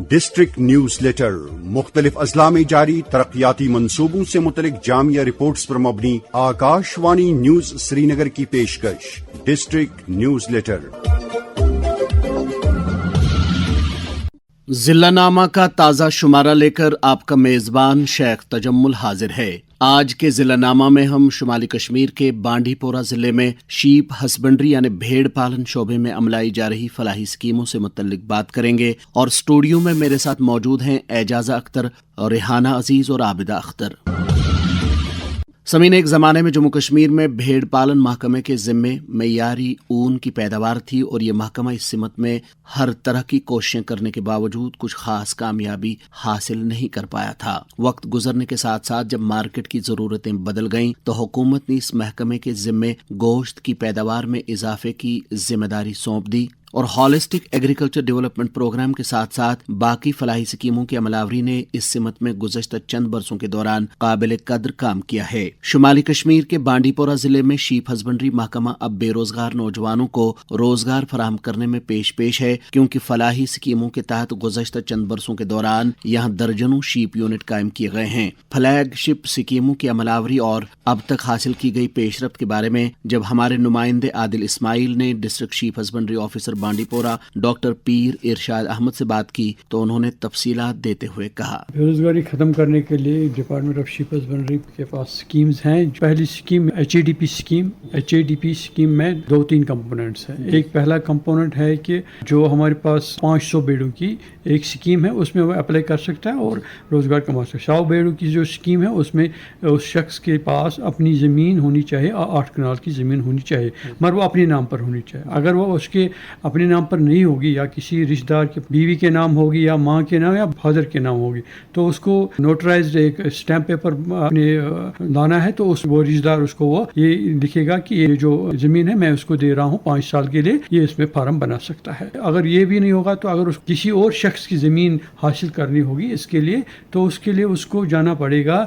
District news letter مختلف اضلاع میں جاری ترقیاتی منصوبوں سے متعلق جامعہ رپورٹس پر مبنی آکاش وانی نیوز سری نگر کی پیشکش ڈسٹرکٹ نیوز لیٹر۔ ضلع نامہ کا تازہ شمارہ لے کر آپ کا میزبان شیخ تجمل حاضر ہے۔ آج کے ضلع نامہ میں ہم شمالی کشمیر کے بانڈی پورہ ضلع میں شیپ ہسبنڈری یعنی بھیڑ پالن شعبے میں عملائی جا رہی فلاحی اسکیموں سے متعلق بات کریں گے، اور اسٹوڈیو میں میرے ساتھ موجود ہیں اعجازہ اختر اور ریحانہ عزیز اور عابدہ اختر۔ سمعین، ایک زمانے میں جموں کشمیر میں بھیڑ پالن محکمے کے ذمے معیاری اون کی پیداوار تھی، اور یہ محکمہ اس سمت میں ہر طرح کی کوششیں کرنے کے باوجود کچھ خاص کامیابی حاصل نہیں کر پایا تھا۔ وقت گزرنے کے ساتھ ساتھ جب مارکیٹ کی ضرورتیں بدل گئیں تو حکومت نے اس محکمے کے ذمے گوشت کی پیداوار میں اضافے کی ذمہ داری سونپ دی، اور ہالسٹک ایگریکلچر ڈیولپمنٹ پروگرام کے ساتھ ساتھ باقی فلاحی اسکیموں کی عملاوری نے اس سمت میں گزشتہ چند برسوں کے دوران قابل قدر کام کیا ہے۔ شمالی کشمیر کے بانڈی پورہ ضلع میں شیپ ہسبنڈری محکمہ اب بے روزگار نوجوانوں کو روزگار فراہم کرنے میں پیش ہے، کیونکہ فلاحی اسکیموں کے تحت گزشتہ چند برسوں کے دوران یہاں درجنوں شیپ یونٹ قائم کیے گئے ہیں۔ فلیگ شپ اسکیموں کی عملاوری اور اب تک حاصل کی گئی پیش رفت کے بارے میں جب ہمارے نمائندے عادل اسماعیل نے ڈسٹرکٹ شیپ ہسبنڈری آفیسر بانڈی پورہ ڈاکٹر پیر ارشاد احمد سے بات کی تو انہوں نے تفصیلات دیتے ہوئے کہا، بے روزگاری ختم کرنے کے لیے ڈپارٹمنٹ آف شیپ ہسبنڈری کے پاس سکیمز ہیں۔ پہلی scheme HADP scheme. HADP scheme میں 2-3 کمپوننٹس ہیں۔ ایک پہلا کمپوننٹ ہے کہ جو ہمارے پاس 500 بیڑوں کی ایک سکیم ہے، اس میں وہ اپلائی کر سکتا ہے اور روزگار کما سکتا ہے۔ 100 بیڑوں کی جو سکیم ہے اس میں اس شخص کے پاس اپنی زمین ہونی چاہیے، 8 کنال کی زمین ہونی چاہیے، مگر وہ اپنے نام پر ہونی چاہیے۔ اگر وہ اس کے اپنے نام پر نہیں ہوگی یا کسی رشتہ دار کے بیوی کے نام ہوگی یا ماں کے نام یا فادر کے نام ہوگی، تو اس کو نوٹرائزڈ ایک اسٹیمپ پیپر اپنے لانا ہے، تو وہ رشتہ دار اس کو وہ یہ لکھے گا کہ یہ جو زمین ہے میں اس کو دے رہا ہوں 5 سال کے لیے، یہ اس میں فارم بنا سکتا ہے۔ اگر یہ بھی نہیں ہوگا تو اگر کسی اور شخص کی زمین حاصل کرنی ہوگی اس کے لیے، تو اس کے لیے اس کو جانا پڑے گا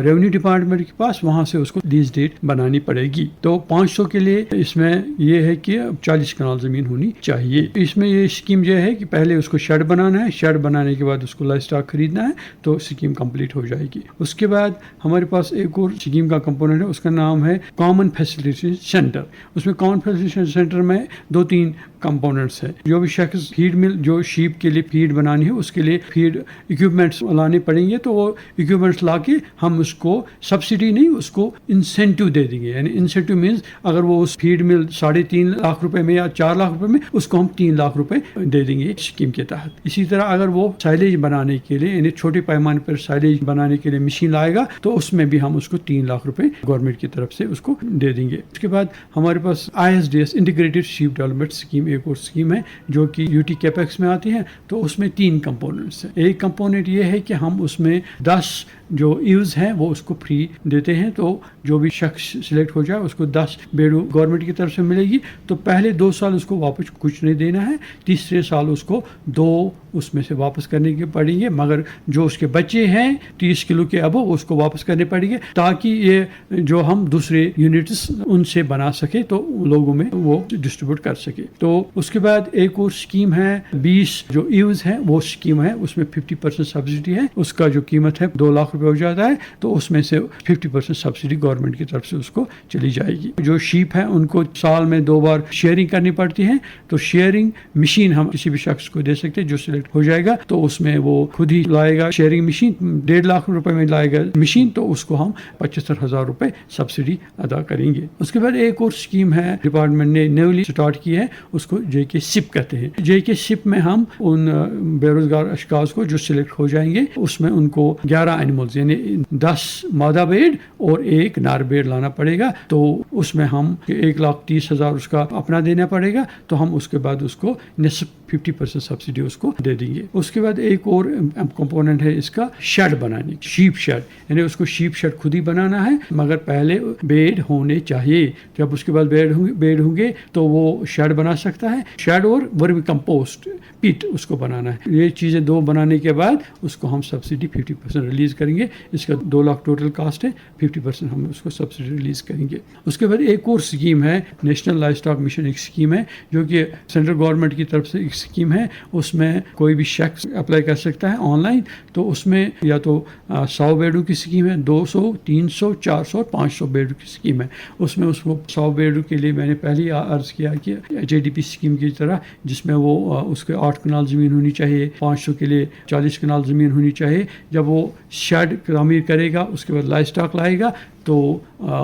ریونیو ڈپارٹمنٹ کے پاس، وہاں سے اس کو لیز ڈیٹ بنانی پڑے گی۔ تو 500 کے لیے اس میں یہ ہے کہ 40 کنال زمین ہونی چاہیے۔ اس میں یہ اسکیم یہ ہے کہ پہلے اس کو شیڈ بنانا ہے، شیڈ بنانے کے بعد اس کو لائف اسٹاک خریدنا ہے، تو اسکیم کمپلیٹ ہو جائے گی۔ اس کے بعد ہمارے پاس ایک اور اسکیم کا کمپوننٹ ہے، اس کا نام ہے کامن فیسیلیٹی سینٹر۔ اس میں کامن فیسیلیٹی سینٹر میں 2-3 کمپوننٹس ہیں۔ جو بھی شخص فیڈ مل جو شیپ کے لیے فیڈ بنانی ہے اس کے لیے فیڈ اکوپمنٹس لانے پڑیں گے، تو وہ اکوپمنٹس لا کے ہم اس کو سبسڈی نہیں، اس کو انسینٹیو دے دیں گے۔ یعنی انسینٹیو مینس اگر وہ اس فیڈ مل 3.5 لاکھ روپے میں یا 4 لاکھ روپے میں، اس کو ہم 3 لاکھ روپے دے دیں گے اسکیم کے تحت۔ اسی طرح اگر وہ سائلیج بنانے کے لیے یعنی چھوٹے پیمانے پر سائلیج بنانے کے لیے مشین لائے گا، تو اس میں بھی ہم اس کو 3 لاکھ روپے گورنمنٹ کی طرف سے اس کو دے دیں گے۔ اس کے بعد ہمارے پاس ISDS integrated shape development scheme ایک اور اسکیم ہے جو کہ UT کیپیکس میں آتی ہے، تو اس میں 3 کمپوننٹس ہیں۔ ایک کمپوننٹ یہ ہے کہ ہم اس میں 10 جو ایوز ہیں وہ اس کو فری دیتے ہیں، تو جو بھی شخص سلیکٹ ہو جائے اس کو 10 بیڑو گورنمنٹ کی طرف سے ملے گی۔ تو پہلے 2 سال اس کو واپس کچھ نہیں دینا ہے، تیسرے سال اس کو 2 اس میں سے واپس کرنے کے پڑیں گے، مگر جو اس کے بچے ہیں 30 کلو کے ابو اس کو واپس کرنے پڑیں گے، تاکہ یہ جو ہم دوسرے یونٹس ان سے بنا سکے تو لوگوں میں وہ ڈسٹریبیوٹ کر سکے۔ تو اس کے بعد ایک اور اسکیم ہے 20 جو ایوز ہیں وہ اسکیم ہے، اس میں 50% سبسڈی ہے، اس کا جو قیمت ہے 2 لاکھ روپے ہو جاتا ہے، تو اس میں سے 50% سبسڈی گورنمنٹ کی طرف سے اس کو چلی جائے گی۔ جو شیپ ہیں ان کو سال میں 2 بار شیئرنگ کرنی پڑتی ہے، تو شیئرنگ مشین ہم کسی بھی شخص کو دے سکتے ہیں جو سلیکٹ ہو جائے گا، تو اس میں وہ خود ہی لائے گا شیئرنگ مشین، 1.5 لاکھ روپے میں لائے گا مشین، تو اس کو ہم 75,000 روپے سبسڈی ادا کریں گے۔ اس کے بعد ایک اور اسکیم ہے ڈپارٹمنٹ نے نیولی سٹارٹ کی ہے، اس کو JK SIP کہتے ہیں۔ JK SIP میں ہم ان بے روزگار اشخاص کو جو سلیکٹ ہو جائیں گے اس میں ان کو 11 اینیملز یعنی 10 مادہ بھیڑ اور 1 نر بھیڑ لانا پڑے گا، تو اس میں ہم 1,30,000 اس کا اپنا دینا پڑے گا، تو ہم اس کے بعد اس کو نصف 50% سبسڈی اس کو دے دیں گے۔ اس کے بعد ایک اور کمپوننٹ ہے اس کا شیڈ بنانے، شیپ شیڈ، یعنی اس کو شیپ شیڈ خود ہی بنانا ہے، مگر پہلے بیڈ ہونے چاہیے۔ جب اس کے بعد بیڈ ہوں گے تو وہ شیڈ بنا سکتا ہے۔ شیڈ اور ورمی کمپوسٹ پٹ اس کو بنانا ہے۔ یہ چیزیں 2 بنانے کے بعد اس کو ہم سبسڈی 50% ریلیز کریں گے۔ اس کا 2 لاکھ ٹوٹل کاسٹ ہے، 50% ہم اس کو سبسڈی ریلیز کریں گے۔ اس کے بعد ایک اور اسکیم ہے نیشنل لائف اسٹاک مشن، ایک اسکیم ہے جو کہ سینٹرل گورنمنٹ کی طرف سے ایک اسکیم ہے، اس میں कोई भी शख्स अप्लाई कर सकता है ऑनलाइन। तो उसमें या तो 100 बेडों की स्कीम है, 200, 300, 400 और 500 बेडों की स्कीम है। उसमें उसको 100 बेडों के लिए मैंने पहले ही अर्ज़ किया कि HADP स्कीम की तरह, जिसमें वो उसके 8 कनाल ज़मीन होनी चाहिए, 500 के लिए 40 कनाल ज़मीन होनी चाहिए। जब वो शेड तामीर करेगा, उसके बाद लाइव स्टॉक लाएगा, तो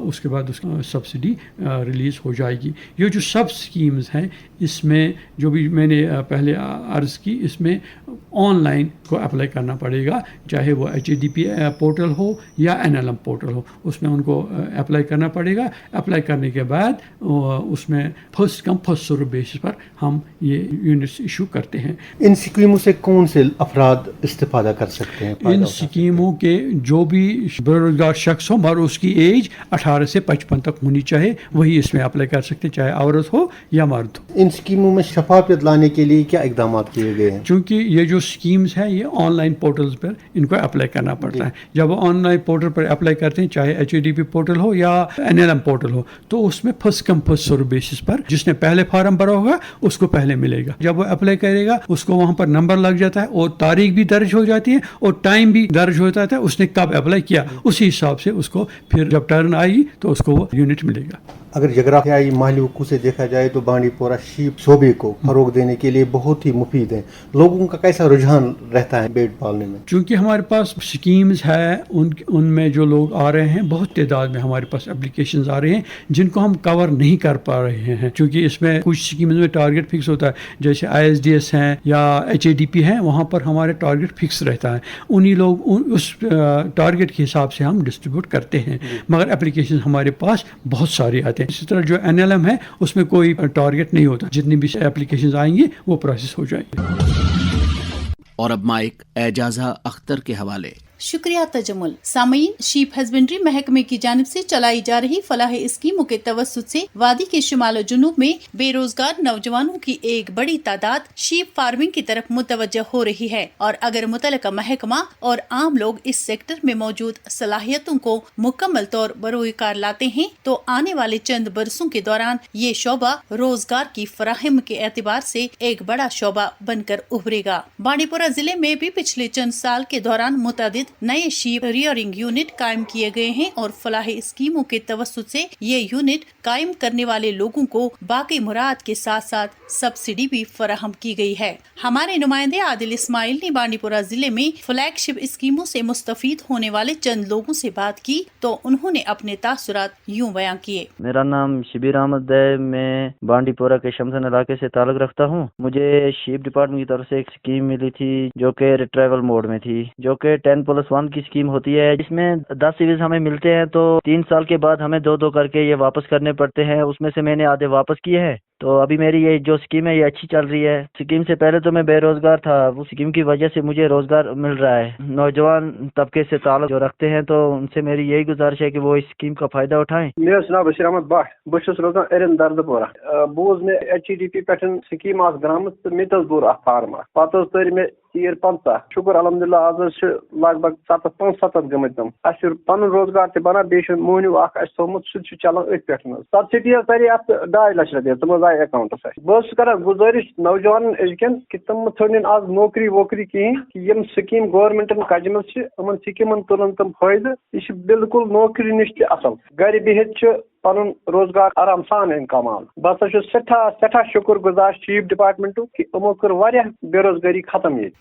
उसके बाद उसकी सब्सिडी रिलीज़ हो जाएगी। ये जो सब स्कीम्स हैं, इसमें जो भी मैंने पहले अर्ज़ की, इसमें ऑनलाइन को अप्लाई करना पड़ेगा, चाहे वो HADP पोर्टल हो या NLM पोर्टल हो, उसमें उनको अप्लाई करना पड़ेगा। अप्लाई करने के बाद उसमें first come first serve basis पर हम ये यूनिट्स इशू करते हैं। इन स्कीमों से कौन से अफराद इस्तेफादा कर सकते हैं? इन स्कीमों के जो भी बेरोजगार शख्स हो और उसकी एज 18 से 55 तक होनी चाहिए, वही इसमें अप्लाई कर सकते हैं, चाहे औरत हो या मर्द हो। इन स्कीमों में शफाफियत लाने के लिए क्या इकदाम किए गए हैं? क्योंकि ये जो स्कीम्स हैं, ये ऑनलाइन पोर्टल्स पर इनको अप्लाई करना पड़ता है। जब ऑनलाइन पोर्टल पर अप्लाई करते हैं, चाहे HADP पोर्टल हो या NLM पोर्टल हो, तो उसमें first come first serve basis पर जिसने पहले फॉर्म भरा होगा उसको पहले मिलेगा। जब वो अप्लाई करेगा, उसको वहाँ पर नंबर लग जाता है और तारीख भी दर्ज हो जाती है और टाइम भी दर्ज हो जाता है, उसने कब अप्लाई किया, उसी हिसाब से उसको फिर जब टर्न आएगी तो उसको वो यूनिट मिलेगा। अगर जगराफियाई माली वक़ूफ़ से देखा जाए तो बांडीपोरा शीप शोबे को फरोग देने के लिए बहुत ही मुफीद है। लोगों का कैसा रुझान रहता है भेड़ पालने में? चूँकि हमारे पास स्कीम्स है, उनमें जो लोग आ रहे हैं, बहुत तादाद में हमारे पास एप्लीकेशंस आ रहे हैं जिनको हम कवर नहीं कर पा रहे हैं। चूँकि इसमें कुछ स्कीम्स में टारगेट फिक्स होता है, जैसे ISDS हैं या HADP हैं, वहाँ पर हमारे टारगेट फिक्स रहता है। उन्हीं लोग उस टारगेट के हिसाब से हम डिस्ट्रीब्यूट करते हैं, मगर एप्लीकेशन हमारे पास बहुत सारे आते हैं। इसी तरह जो NLM है, उसमें कोई टारगेट नहीं होता, जितनी भी एप्लीकेशंस आएंगी वो प्रोसेस हो जाएंगी। और अब माइक एजाजा अख्तर के हवाले। शुक्रिया तजम्मुल। सामईन, शीप हस्बेंड्री महकमे की जानिब से चलाई जा रही फलाह स्कीमों के तवस्सुत से वादी के शुमाल जुनूब में बेरोजगार नौजवानों की एक बड़ी तादाद शीप फार्मिंग की तरफ मुतवज्जह हो रही है, और अगर मुतलका महकमा और आम लोग इस सेक्टर में मौजूद सलाहियतों को मुकम्मल तौर बरोकार लाते हैं, तो आने वाले चंद बरसों के दौरान ये शोबा रोजगार की फराहम के एतबार से एक बड़ा शोबा बनकर उभरेगा। बांडीपोरा जिले में भी पिछले चंद साल के दौरान मुतअद्दिद नए शीप रियरिंग यूनिट कायम किए गए हैं, और फलाह स्कीमों के तवस्सुत से ये यूनिट कायम करने वाले लोगों को बाकी मुराद के साथ साथ सब्सिडी भी फराहम की गई है। हमारे नुमाइंदे आदिल इस्माइल ने बांडीपोरा जिले में फ्लैगशिप स्कीमों से मुस्तफीद होने वाले चंद लोगों से बात की, तो उन्होंने अपने तासुरात यूं बयां किए। मेरा नाम शिबिर अहमद है, मैं बांडीपोरा के शमसन इलाके से ताल्लुक रखता हूँ। मुझे शीप डिपार्टमेंट की तरफ से एक स्कीम मिली थी जो कि रिट्राइवल मोड में थी, जो कि 10+1 की स्कीम होती है, जिसमें 10 सीरीज हमें मिलते हैं, तो 3 साल के बाद हमें 2-2 करके ये वापस करने पड़ते हैं। उसमें से मैंने आधे वापस किए हैं, तो अभी मेरी ये जो स्कीम है ये अच्छी चल रही है। स्कीम से पहले तो मैं बेरोजगार था, वो स्कीम की वजह से मुझे रोजगार मिल रहा है। नौजवान तबके से ताल्लुक जो रखते हैं, तो उनसे मेरी यही गुजारिश है कि वो इस स्कीम का फायदा उठाएं। मेरा नाम बशीर अहमद बट, बहुत रोजान एरन दर्दपोरा बोज में HADP पे स्कीम ग्राम मितल फार्म पत तर मे 50। शुक्र अलहमदुल्ला, आज लगभग 75 गमत तम। पन रोजगार ते बना, बे मोहनू थोमुत सह चलान अथ पे। सब्सिडी तरी अत 2.5 लाख रुपये तम आए अकाउंटस। बस कर गुजारिश नौजवान अजकन कि तम थोड़न आज नौकरी वोकरी कहें, कि यम स्कीम गवर्नमेंटन कजम इन स्कीमन तुलन तम फायदे। यह बिल्कुल नौकरी नश असल, घर बिहित पन रोजगार आराम सान कमान। बस सठा शुक्र गुजार चीफ डिपार्टमेंट कि इमो कर बेरोजगारी खत्म ये।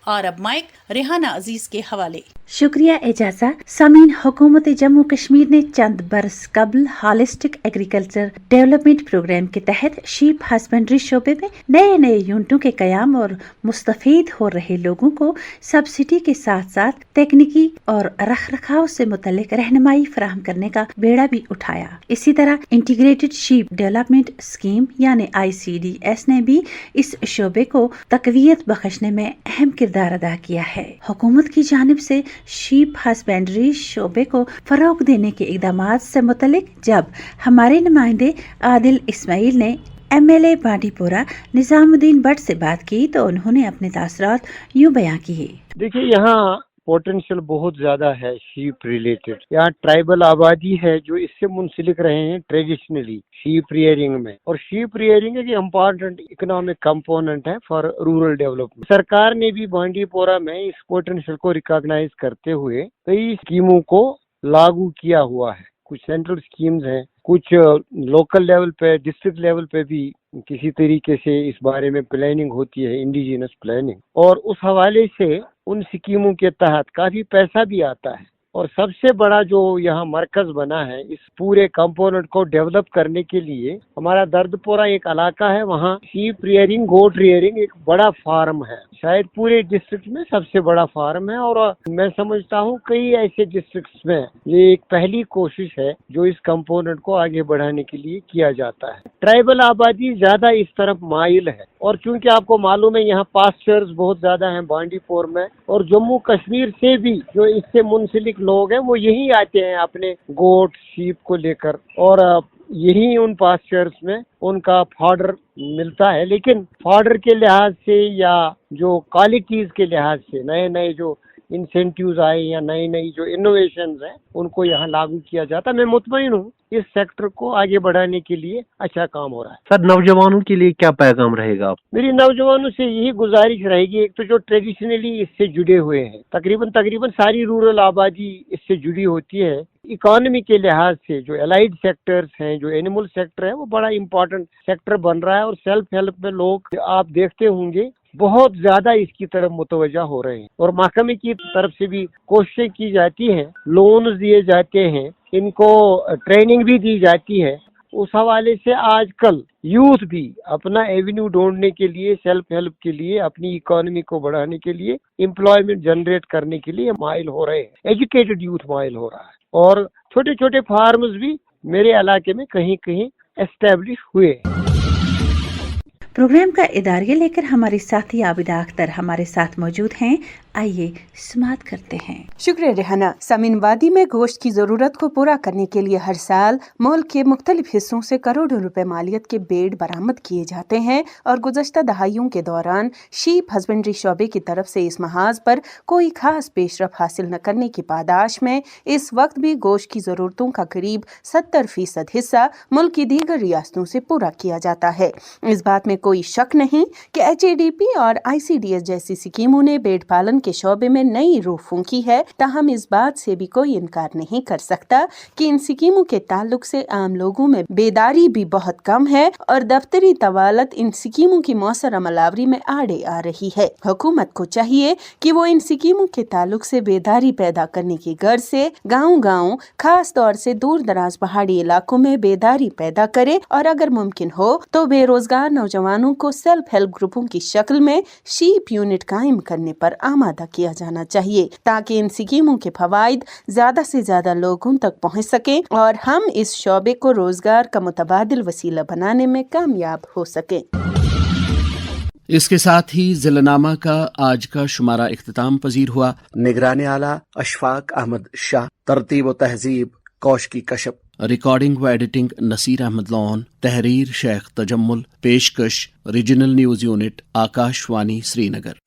और अब माइक रेहाना अजीज के हवाले। शुक्रिया एजाजा। सामीन, हुकूमत जम्मू कश्मीर ने चंद बरस कबल हॉलिस्टिक एग्रीकल्चर डेवलपमेंट प्रोग्राम के तहत शीप हस्बेंड्री शोबे में नए यूनिटों के कयाम और मुस्तफीद हो रहे लोगों को सब्सिडी के साथ साथ तकनीकी और रख रखाव से मुतल्लिक रहनुमाई फराहम करने का बेड़ा भी उठाया। इसी तरह इंटीग्रेटेड शीप डेवलपमेंट स्कीम यानी ICDS ने भी इस शोबे को तकवीयत बख्शने में अहम किरदार अदा किया है। हुकूमत की जानिब से शीप हस्बेंड्री शोबे को फरोग देने के इक़दामात से मुतल्लिक जब हमारे नुमाइंदे आदिल इस्माइल ने MLA बांडीपोरा निजामुद्दीन भट्ट से बात की, तो उन्होंने अपने तासरात यूं बयां किए। देखिए, यहाँ पोटेंशियल बहुत ज्यादा है शीप रिलेटेड। यहाँ ट्राइबल आबादी है जो इससे मुंसलिक रहे हैं ट्रेडिशनली शीप रियरिंग में, और शीप रियरिंग एक इम्पॉर्टेंट इकोनॉमिक कंपोनेंट है फॉर रूरल डेवलपमेंट। सरकार ने भी बांडीपोरा में इस पोटेंशियल को रिकॉग्नाइज करते हुए कई स्कीमों को लागू किया हुआ है। कुछ सेंट्रल स्कीम्स हैं, कुछ लोकल लेवल पे, डिस्ट्रिक्ट लेवल पे भी किसी तरीके से इस बारे में प्लानिंग होती है, इंडिजिनस प्लानिंग, और उस हवाले से उन स्कीमों के तहत काफी पैसा भी आता है। और सबसे बड़ा जो यहाँ मरकज बना है इस पूरे कंपोनेंट को डेवलप करने के लिए, हमारा दर्दपोरा एक इलाका है, वहाँ शीप रियरिंग, गोट रियरिंग एक बड़ा फार्म है, शायद पूरे डिस्ट्रिक्ट में सबसे बड़ा फार्म है। और मैं समझता हूँ कई ऐसे डिस्ट्रिक्ट्स में ये एक पहली कोशिश है जो इस कंपोनेंट को आगे बढ़ाने के लिए किया जाता है। ट्राइबल आबादी ज्यादा इस तरफ माइल है, और चूंकि आपको मालूम है यहाँ पास्चर्स बहुत ज्यादा हैं बांडीपोर में, और जम्मू कश्मीर से भी जो इससे मुंसलिक लोग हैं वो यही आते हैं अपने गोट शीप को लेकर, और यही उन पास्चर्स में उनका फॉडर मिलता है। लेकिन फॉडर के लिहाज से या जो क्वालिटीज के लिहाज से नए नए जो इंसेंटिव्स आए या नई नई जो इनोवेशंस हैं उनको यहाँ लागू किया जाता है। मैं मुतमईन हूँ इस सेक्टर को आगे बढ़ाने के लिए अच्छा काम हो रहा है। सर, नौजवानों के लिए क्या पैगाम रहेगा? मेरी नौजवानों से यही गुजारिश रहेगी, एक तो जो ट्रेडिशनली इससे जुड़े हुए हैं, तकरीबन सारी रूरल आबादी इससे जुड़ी होती है। इकोनॉमी के लिहाज से जो एलाइड सेक्टर्स हैं, जो एनिमल सेक्टर है, वो बड़ा इम्पोर्टेंट सेक्टर बन रहा है, और सेल्फ हेल्प में लोग आप देखते होंगे बहुत ज्यादा इसकी तरफ मुतवज्जा हो रहे हैं, और महकमे की तरफ से भी कोशिशें की जाती हैं, लोन्स दिए जाते हैं, इनको ट्रेनिंग भी दी जाती है। उस हवाले से आजकल यूथ भी अपना एवेन्यू ढूंढने के लिए, सेल्फ हेल्प के लिए, अपनी इकोनॉमी को बढ़ाने के लिए, एम्प्लॉयमेंट जनरेट करने के लिए माइल हो रहे हैं। एजुकेटेड यूथ माइल हो रहा है, और छोटे छोटे फार्म्स भी मेरे इलाके में कहीं कहीं एस्टेब्लिश हुए हैं। प्रोग्राम का इदारिया लेकर हमारे साथी आबिदा अख्तर हमारे साथ मौजूद हैं। आइए समाप्त करते हैं। शुक्रिया रेहाना। सामीन, वादी में गोश्त की जरूरत को पूरा करने के लिए हर साल मुल्क के मुख्तलिफ हिस्सों से करोड़ों रुपए मालियत के बेड़ बरामद किए जाते हैं, और गुज़श्ता दहाइयों के दौरान शीप हस्बेंड्री शोबे की तरफ से इस महाज पर कोई खास पेशरफ हासिल न करने की पादाश में इस वक्त भी गोश्त की जरूरतों का करीब 70% हिस्सा मुल्क की दीगर रियासतों से पूरा किया जाता है। इस बात में कोई शक नहीं कि HADP और ICDS जैसी स्कीमों ने भेड़ पालन के शोबे में नई रूह फूंकी है। ताहम इस बात से भी कोई इनकार नहीं कर सकता कि इन स्कीमों के ताल्लुक से आम लोगों में बेदारी भी बहुत कम है, और दफ्तरी तवालत इन स्कीमों की मौसर अमलावरी में आड़े आ रही है। हुकूमत को चाहिए कि वो इन स्कीमों के ताल्लुक से बेदारी पैदा करने की गर्ज से गाँव-गाँव, खास तौर से दूर दराज पहाड़ी इलाकों में बेदारी पैदा करे, और अगर मुमकिन हो तो बेरोजगार नौजवानों को सेल्फ हेल्प ग्रुपों की शक्ल में शीप यूनिट कायम करने पर आमादा किया जाना चाहिए, ताकि इन स्कीमों के फवाइद ज्यादा से ज्यादा लोगों तक पहुंच सके और हम इस शोबे को रोजगार का मुतबादिल वसीला बनाने में कामयाब हो सके। इसके साथ ही जिलानामा का आज का शुमारा इख्तिताम पजीर हुआ। निगरानी आला अशफाक अहमद शाह, तरतीब व तहजीब कौशकी कश्यप, रिकॉर्डिंग व एडिटिंग नसीर अहमद लॉन, तहरीर शेख तजम्मुल, पेशकश regional news unit Akashvani Srinagar.